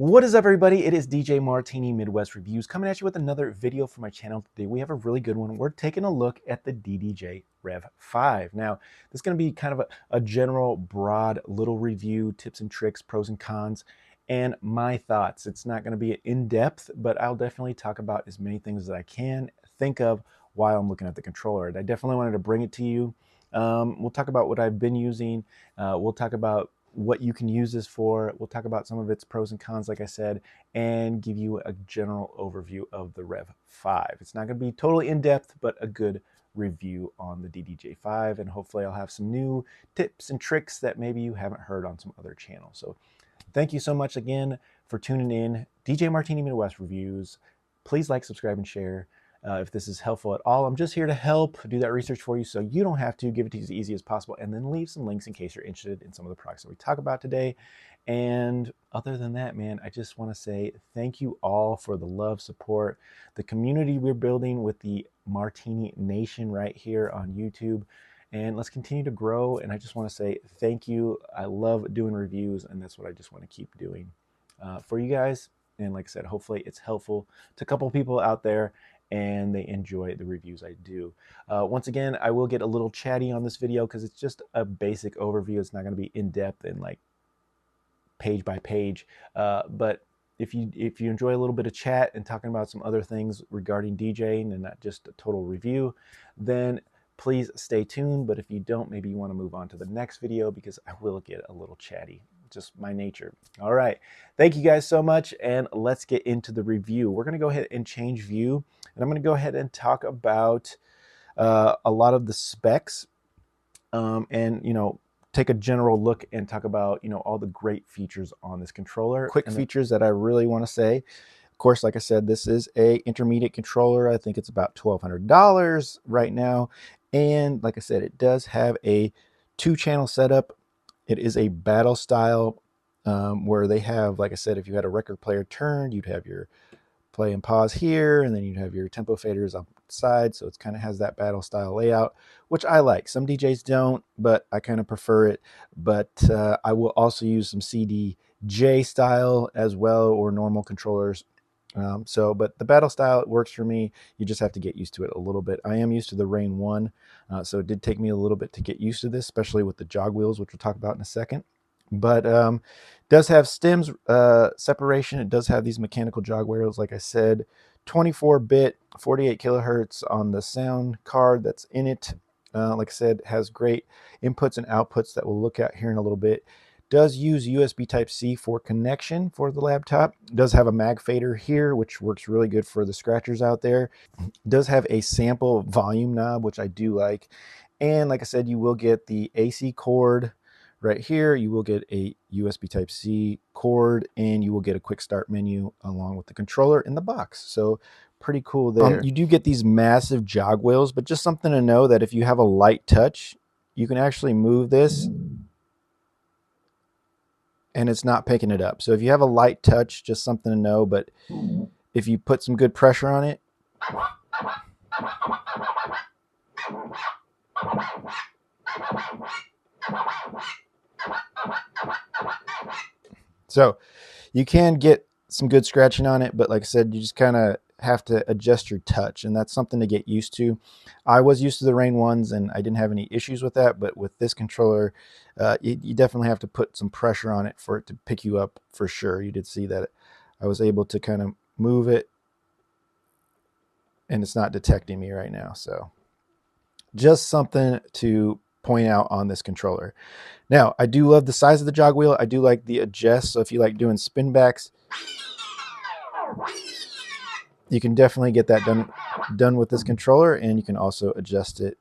What is up, everybody? It is DJ Martini Midwest Reviews coming at you with another video for my channel. Today we have a really good one. We're taking a look at the DDJ-REV5. Now, this is going to be kind of a general, broad little review, tips and tricks, pros and cons, and my thoughts. It's not going to be in-depth, but I'll definitely talk about as many things as I can think of while I'm looking at the controller. And I definitely wanted to bring it to you. We'll talk about what I've been using. We'll talk about what you can use this for. We'll talk about some of its pros and cons, like I said, and give you a general overview of the REV5. It's not going to be totally in-depth, but a good review on the DDJ-5, and hopefully I'll have some new tips and tricks that maybe you haven't heard on some other channels. So thank you so much again for tuning in. DJ Martini Midwest Reviews. Please like, subscribe, and share. If this is helpful at all, I'm just here to help do that research for you so you don't have to. Give it to you as easy as possible, and then leave some links in case you're interested in some of the products that we talk about today. And other than that, man, I just want to say thank you all for the love, support, the community we're building with the Martini Nation right here on YouTube. And let's continue to grow. And I just want to say thank you. I love doing reviews, and that's what I just want to keep doing for you guys. And like I said, hopefully it's helpful to a couple people out there and they enjoy the reviews I do. Once again, I will get a little chatty on this video because it's just a basic overview. It's not going to be in depth and like page by page. But if you enjoy a little bit of chat and talking about some other things regarding DJing and not just a total review, then please stay tuned. But if you don't, maybe you want to move on to the next video because I will get a little chatty. Just my nature. All right. Thank you guys so much. And let's get into the review. We're going to go ahead and change view. And I'm going to go ahead and talk about a lot of the specs and, take a general look and talk about, all the great features on this controller. Quick features that I really want to say. Of course, like I said, this is a intermediate controller. I think it's about $1,200 right now. And like I said, it does have a 2-channel setup. It is a battle style where they have, like I said, if you had a record player turned, you'd have your play and pause here, and then you'd have your tempo faders on the side. So it kind of has that battle style layout, which I like. Some DJs don't, but I kind of prefer it. But I will also use some CDJ style as well, or normal controllers. But the battle style, it works for me. You just have to get used to it a little bit. I am used to the Rane One, so it did take me a little bit to get used to this, especially with the jog wheels, which we'll talk about in a second. But does have stems separation. It does have these mechanical jog wheels, like I said, 24-bit, 48 kilohertz on the sound card that's in it. Like I said, has great inputs and outputs that we'll look at here in a little bit. Does use USB Type-C for connection for the laptop. Does have a mag fader here, which works really good for the scratchers out there. Does have a sample volume knob, which I do like. And like I said, you will get the AC cord right here. You will get a USB Type-C cord, and you will get a quick start menu along with the controller in the box. So pretty cool there. You do get these massive jog wheels, but just something to know that if you have a light touch, you can actually move this and it's not picking it up. So if you have a light touch, just something to know. But if you put some good pressure on it, so you can get some good scratching on it, but like I said, you just kind of have to adjust your touch, and that's something to get used to. I was used to the Rane ones and I didn't have any issues with that, but with this controller, you definitely have to put some pressure on it for it to pick you up for sure. You did see that I was able to kind of move it and it's not detecting me right now. So just something to point out on this controller. Now, I do love the size of the jog wheel. I do like the adjust. So if you like doing spin backs, you can definitely get that done with this controller, and you can also adjust it,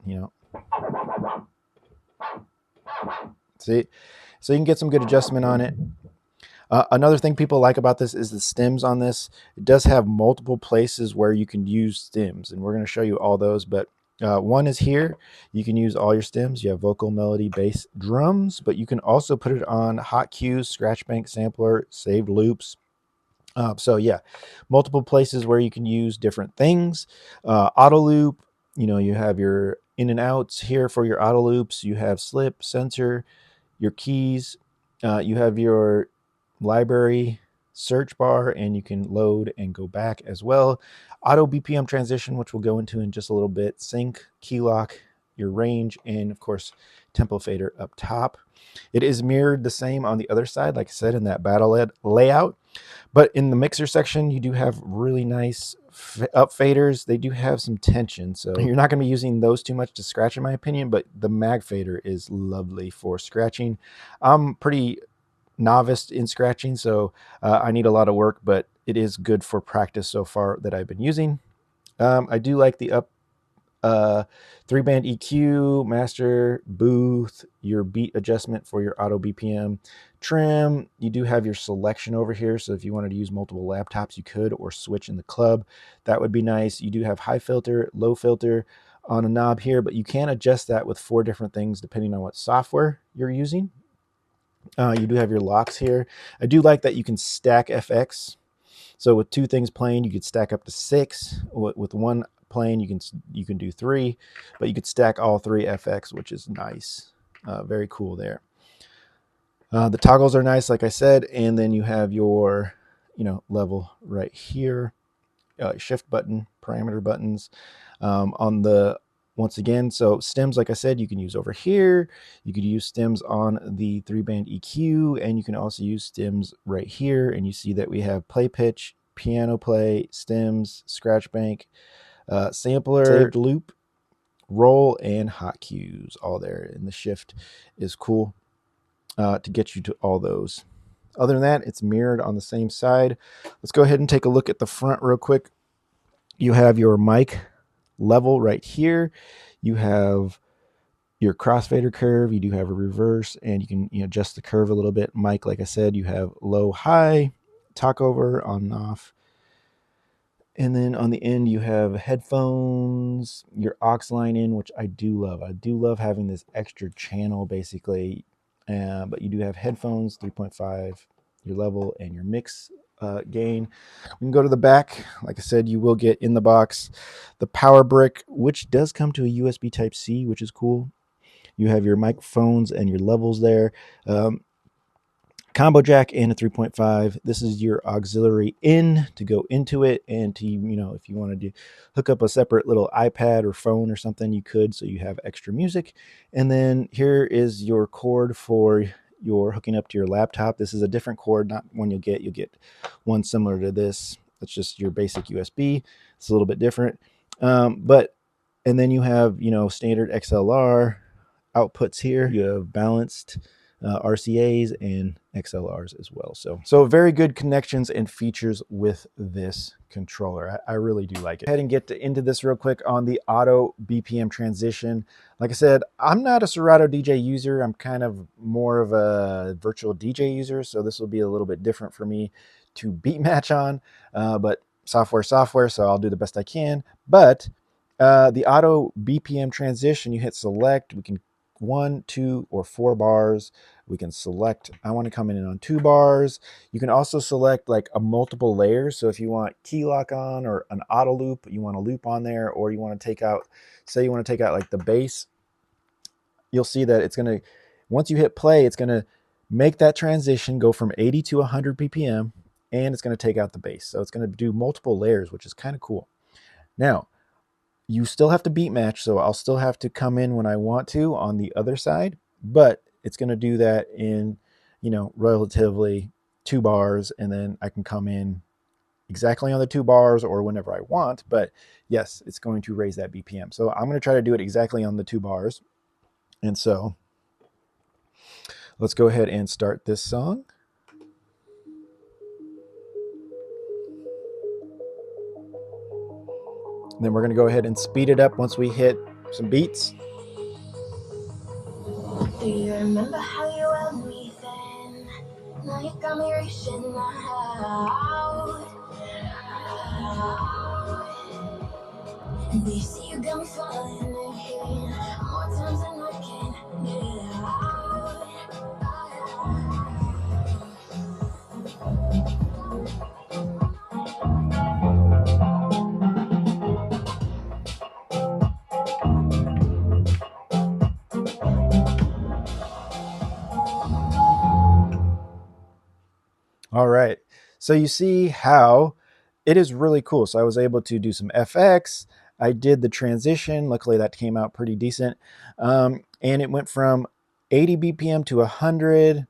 See? So you can get some good adjustment on it. Another thing people like about this is the stems on this. It does have multiple places where you can use stems, and we're going to show you all those, but one is here. You can use all your stems. You have vocal, melody, bass, drums, but you can also put it on hot cues, scratch bank, sampler, saved loops. So yeah, multiple places where you can use different things. Auto loop, you have your in and outs here for your auto loops. You have slip, sensor, your keys. You have your library search bar, and you can load and go back as well. Auto BPM transition, which we'll go into in just a little bit. Sync, key lock, your range, and of course, tempo fader up top. It is mirrored the same on the other side, like I said, in that battle layout. But in the mixer section, you do have really nice up faders. They do have some tension, so you're not going to be using those too much to scratch, in my opinion, but the mag fader is lovely for scratching. I'm pretty novice in scratching, so I need a lot of work, but it is good for practice so far that I've been using. I do like the up 3-band EQ, master, booth, your beat adjustment for your auto BPM, trim. You do have your selection over here, so if you wanted to use multiple laptops, you could, or switch in the club. That would be nice. You do have high filter, low filter on a knob here, but you can adjust that with 4 different things depending on what software you're using. You do have your locks here. I do like that you can stack FX. So with 2 things playing, you could stack up to 6. With 1 playing, you can do 3, but you could stack all 3 FX, which is nice. Very cool there. The toggles are nice, like I said, and then you have your, level right here. Shift button, parameter buttons on the. Once again, so stems, like I said, you can use over here. You could use stems on the 3-band EQ, and you can also use stems right here. And you see that we have play pitch, piano play, stems, scratch bank, sampler, saved loop, roll, and hot cues all there. And the shift is cool to get you to all those. Other than that, it's mirrored on the same side. Let's go ahead and take a look at the front real quick. You have your mic level right here. You have your crossfader curve. You do have a reverse, and you can adjust the curve a little bit. Mic, like I said, you have low, high, talk over, on and off. And then on the end, you have headphones, your aux line in, which I do love. I do love having this extra channel, basically. But you do have headphones, 3.5, your level, and your mix gain. We can go to the back. Like I said, you will get in the box the power brick, which does come to a USB Type-C, which is cool. You have your microphones and your levels there. Combo jack and a 3.5. This is your auxiliary in to go into it, and to, if you wanted to hook up a separate little iPad or phone or something, you could, so you have extra music. And then here is your cord for your hooking up to your laptop. This is a different cord, not one you'll get one similar to this. It's just your basic USB. It's a little bit different. And then you have, standard XLR outputs here. You have balanced RCAs and XLRs as well. So very good connections and features with this controller. I really do like it. Go ahead and get into this real quick on the auto BPM transition. Like I said, I'm not a Serato DJ user. I'm kind of more of a virtual DJ user, so this will be a little bit different for me to beat match on, but software, so I'll do the best I can. But the auto BPM transition, you hit select, we can 1, 2, or 4 bars. We can select, I want to come in on 2 bars. You can also select like a multiple layers. So if you want key lock on, or an auto loop, you want a loop on there, or you want to take out, say you want to take out like the bass, you'll see that it's going to, once you hit play, it's going to make that transition go from 80 to 100 BPM, and it's going to take out the bass. So it's going to do multiple layers, which is kind of cool. Now, you still have to beat match, so I'll still have to come in when I want to on the other side, but it's going to do that in, relatively 2 bars, and then I can come in exactly on the 2 bars or whenever I want. But yes, it's going to raise that BPM. So I'm going to try to do it exactly on the 2 bars. And so let's go ahead and start this song. Then we're going to go ahead and speed it up once we hit some beats. Do you remember how you held me then? Now you got me reaching out. And do you see you got me falling again? More times than I can get out. All right. So you see how it is really cool. So I was able to do some FX. I did the transition. Luckily, that came out pretty decent. And it went from 80 BPM to 100,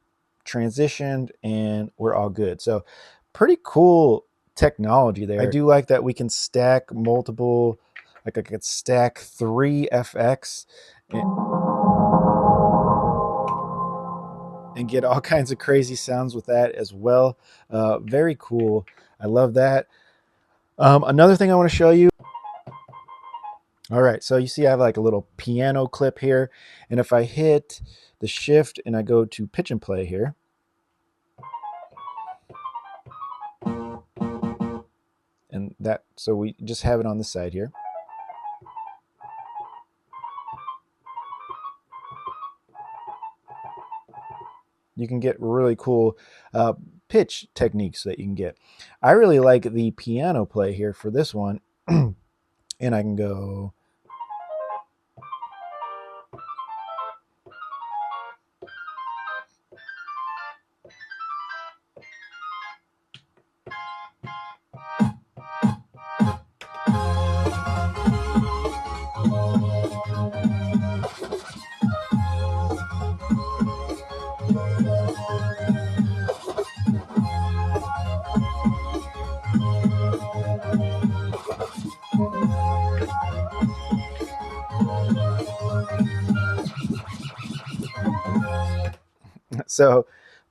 transitioned, and we're all good. So pretty cool technology there. I do like that we can stack multiple, like I could stack 3 FX and get all kinds of crazy sounds with that as well. Very cool. I love that. Another thing I want to show you. All right, so you see I have like a little piano clip here, and if I hit the shift and I go to pitch and play here, and that, so we just have it on the side here. You can get really cool pitch techniques that you can get. I really like the piano play here for this one, and I can go. So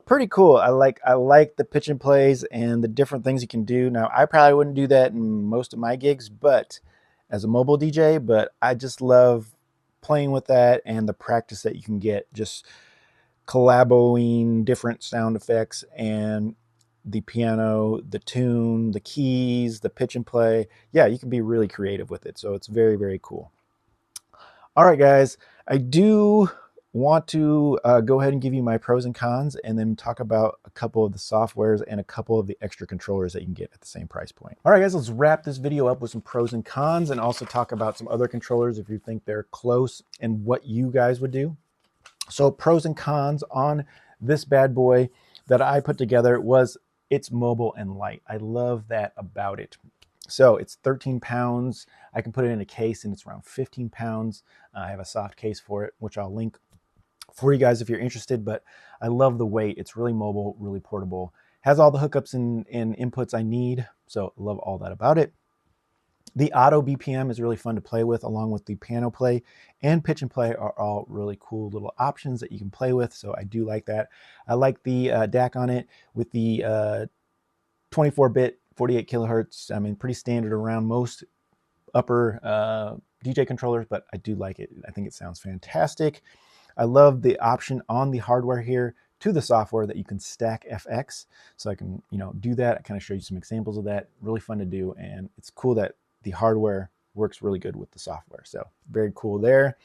pretty cool. I like the pitch and plays and the different things you can do. Now I probably wouldn't do that in most of my gigs, but as a mobile DJ, but I just love playing with that and the practice that you can get just collaboing different sound effects and the piano, the tune, the keys, the pitch and play. Yeah, you can be really creative with it. So it's very, very cool. All right, guys, I do want to go ahead and give you my pros and cons and then talk about a couple of the softwares and a couple of the extra controllers that you can get at the same price point. All right, guys, let's wrap this video up with some pros and cons and also talk about some other controllers if you think they're close and what you guys would do. So pros and cons on this bad boy that I put together was it's mobile and light. I love that about it. So it's 13 pounds. I can put it in a case and it's around 15 pounds. I have a soft case for it, which I'll link for you guys if you're interested, but I love the weight. It's really mobile, really portable. Has all the hookups and inputs I need. So love all that about it. The auto BPM is really fun to play with, along with the piano play and pitch and play are all really cool little options that you can play with. So I do like that. I like the DAC on it with the 24-bit, 48 kilohertz. I mean, pretty standard around most upper DJ controllers, but I do like it. I think it sounds fantastic. I love the option on the hardware here to the software that you can stack FX. So I can, do that. I kind of show you some examples of that. Really fun to do. And it's cool that the hardware works really good with the software. So very cool there.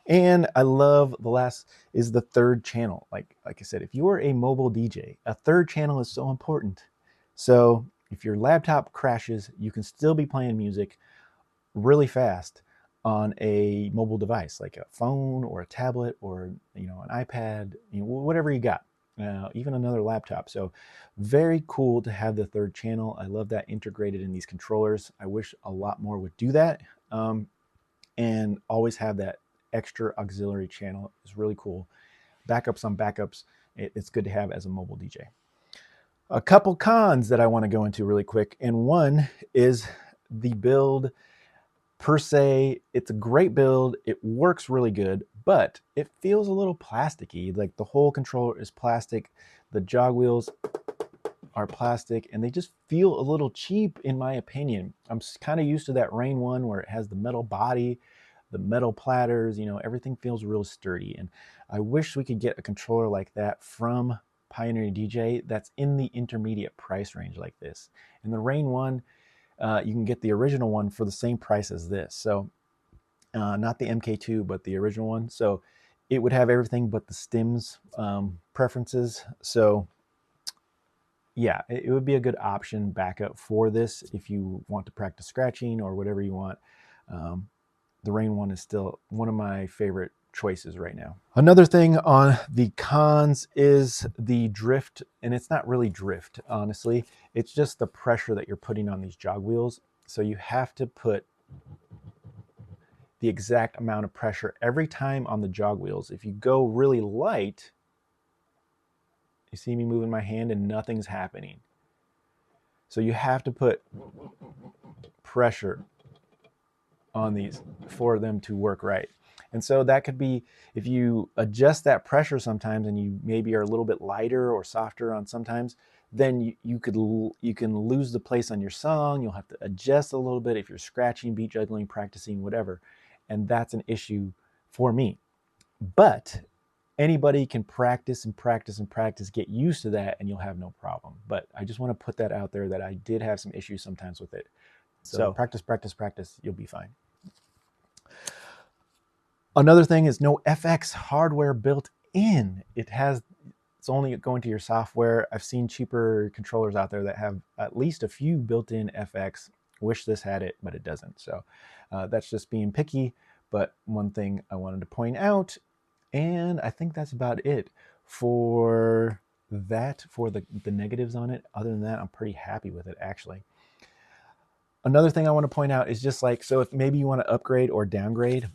And I love the last is the third channel. Like I said, if you are a mobile DJ, a third channel is so important. So if your laptop crashes, you can still be playing music really fast on a mobile device like a phone or a tablet or an iPad, whatever you got, even another laptop. So very cool to have the third channel. I love that integrated in these controllers. I wish a lot more would do that, and always have that extra auxiliary channel is really cool. Backups on backups, it's good to have as a mobile DJ. A couple cons that I want to go into really quick, and one is the build per se. It's a great build, it works really good, but it feels a little plasticky. Like the whole controller is plastic, the jog wheels are plastic, and they just feel a little cheap in my opinion. I'm kind of used to that Rane One where it has the metal body, the metal platters, everything feels real sturdy, and I wish we could get a controller like that from Pioneer DJ that's in the intermediate price range like this. And the Rane One, you can get the original one for the same price as this. So not the MK2, but the original one. So it would have everything but the stems preferences. So yeah, it would be a good option backup for this if you want to practice scratching or whatever you want. The Rane One is still one of my favorite choices right now. Another thing on the cons is the drift, and it's not really drift, honestly. It's just the pressure that you're putting on these jog wheels. So you have to put the exact amount of pressure every time on the jog wheels. If you go really light, you see me moving my hand and nothing's happening. So you have to put pressure on these for them to work right. And so that could be, if you adjust that pressure sometimes and you maybe are a little bit lighter or softer on sometimes, then you can lose the place on your song. You'll have to adjust a little bit if you're scratching, beat juggling, practicing, whatever. And that's an issue for me. But anybody can practice and practice and practice, get used to that, and you'll have no problem. But I just want to put that out there that I did have some issues sometimes with it. So practice, practice, practice, you'll be fine. Another thing is no FX hardware built in. It's only going to your software. I've seen cheaper controllers out there that have at least a few built-in FX. Wish this had it, but it doesn't. So that's just being picky. But one thing I wanted to point out, and I think that's about it for that, for the negatives on it. Other than that, I'm pretty happy with it, actually. Another thing I want to point out is just like, so if maybe you want to upgrade or downgrade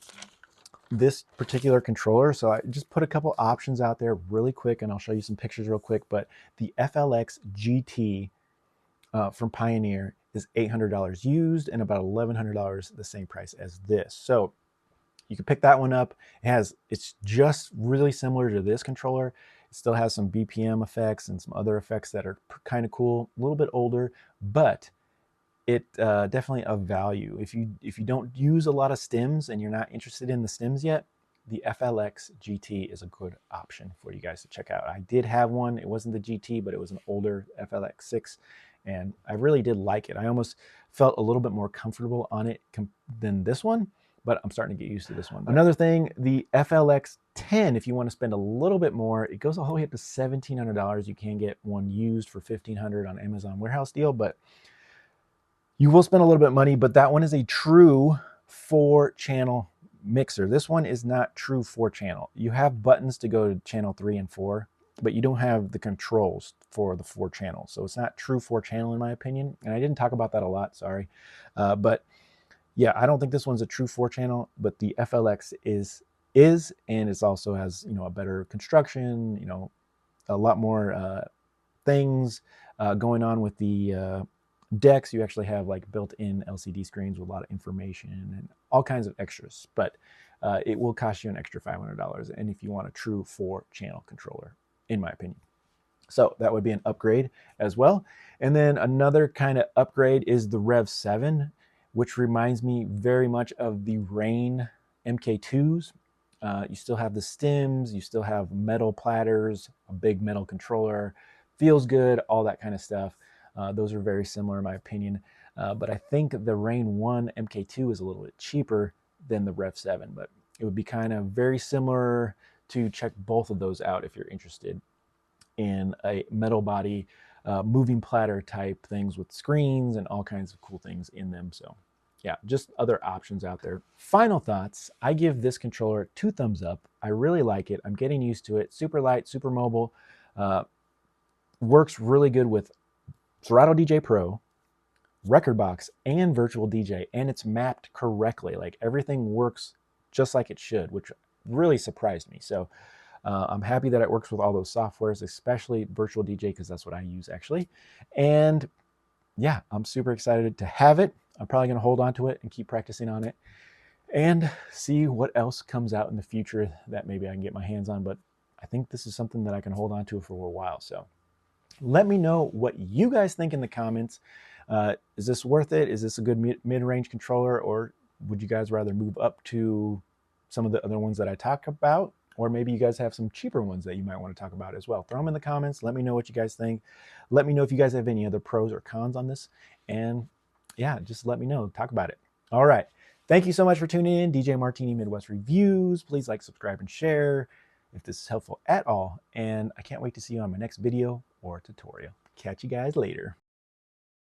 this particular controller. So I just put a couple options out there really quick, and I'll show you some pictures real quick. But the FLX GT from Pioneer is $800 used and about $1,100 the same price as this. So you can pick that one up. It's just really similar to this controller. It still has some BPM effects and some other effects that are kind of cool, a little bit older, but it definitely of value. If you don't use a lot of stems and you're not interested in the stems yet, the FLX GT is a good option for you guys to check out. I did have one. It wasn't the GT, but it was an older FLX 6, and I really did like it. I almost felt a little bit more comfortable on it than this one, but I'm starting to get used to this one. Another thing, the FLX 10, if you want to spend a little bit more, it goes all the way up to $1,700. You can get one used for $1,500 on Amazon warehouse deal, but you will spend a little bit of money. But that one is a true 4-channel mixer. This one is not true 4-channel. You have buttons to go to channel 3 and 4, but you don't have the controls for the 4 channels. So it's not true 4-channel in my opinion. And I didn't talk about that a lot, sorry. But yeah, I don't think this one's a true 4-channel, but the FLX is, and it also has, a better construction, a lot more things going on with the decks. You actually have like built-in LCD screens with a lot of information and all kinds of extras, but it will cost you an extra $500. And if you want a true 4-channel controller, in my opinion. So that would be an upgrade as well. And then another kind of upgrade is the REV5, which reminds me very much of the Rane MKIIs. You still have the stems, you still have metal platters, a big metal controller, feels good, all that kind of stuff. Those are very similar in my opinion. But I think the Rane ONE MKII is a little bit cheaper than the REV5, but it would be kind of very similar to check both of those out if you're interested in a metal body, moving platter type things with screens and all kinds of cool things in them. So yeah, just other options out there. Final thoughts, I give this controller 2 thumbs up. I really like it. I'm getting used to it. Super light, super mobile, works really good with Serato DJ Pro, Rekordbox, and Virtual DJ, and it's mapped correctly. Like everything works just like it should, which really surprised me. So I'm happy that it works with all those softwares, especially Virtual DJ, because that's what I use actually. And yeah, I'm super excited to have it. I'm probably going to hold on to it and keep practicing on it and see what else comes out in the future that maybe I can get my hands on. But I think this is something that I can hold on to for a while. So let me know what you guys think in the comments. Is this worth it? Is this a good mid-range controller, or would you guys rather move up to some of the other ones that I talk about? Or maybe you guys have some cheaper ones that you might want to talk about as well. Throw them in the comments. Let me know what you guys think. Let me know if you guys have any other pros or cons on this. And yeah, just let me know. Talk about it. All right. Thank you so much for tuning in. DJ Martini Midwest Reviews. Please like, subscribe, and share if this is helpful at all. And I can't wait to see you on my next video or tutorial. Catch you guys later.